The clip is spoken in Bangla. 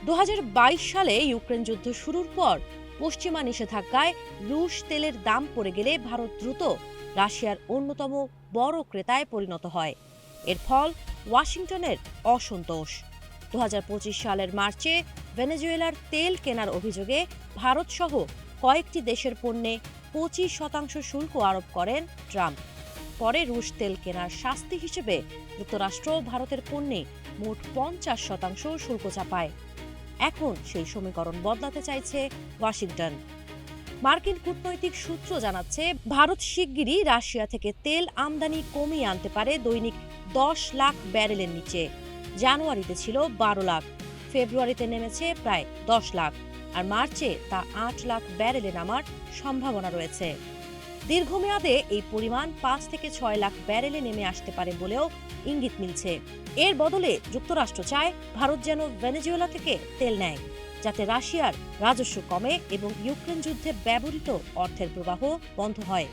2022 সালে ইউক্রেন যুদ্ধ শুরুর পর পশ্চিমা নিষেধাজ্ঞায় রুশ তেলের দাম পড়ে গেলে ভারত দ্রুত রাশিয়ার অন্যতম বড় ক্রেতায় পরিণত হয়। এর ফল ওয়াশিংটনের অসন্তোষ। 2025 সালের মার্চে ভেনেজুয়েলার তেল কেনার অভিযোগে ভারতসহ কয়েকটি দেশের পণ্যে 25% শুল্ক আরোপ করেন ট্রাম্প। পরে রুশ তেল কেনার শাস্তি হিসেবে যুক্তরাষ্ট্র ভারতের পণ্যে মোট 50% শুল্ক চাপায়। এখন সেই সমীকরণ বদলাতে চাইছে ওয়াশিংটন। মার্কিন কূটনৈতিক সূত্র জানাচ্ছে, ভারত শিগগিরই রাশিয়া থেকে তেল আমদানি কমিয়ে আনতে পারে দৈনিক 10 লাখ ব্যারেলের নিচে। জানুয়ারিতে ছিল 12 লাখ, ফেব্রুয়ারিতে নেমেছে প্রায় 10 লাখ, আর মার্চে তা 8 লাখ ব্যারেলে নামার সম্ভাবনা রয়েছে। দীর্ঘমেয়াদে এই পরিমাণ 5 থেকে 6 লাখ ব্যারেলে নেমে আসতে পারে বলেও ইঙ্গিত মিলছে। এর বদলে যুক্তরাষ্ট্র চায় ভারত যেন ভেনেজুয়েলা থেকে তেল নেয়, যাতে রাশিয়ার রাজস্ব কমে এবং ইউক্রেন যুদ্ধে ব্যবহৃত অর্থের প্রবাহ বন্ধ হয়।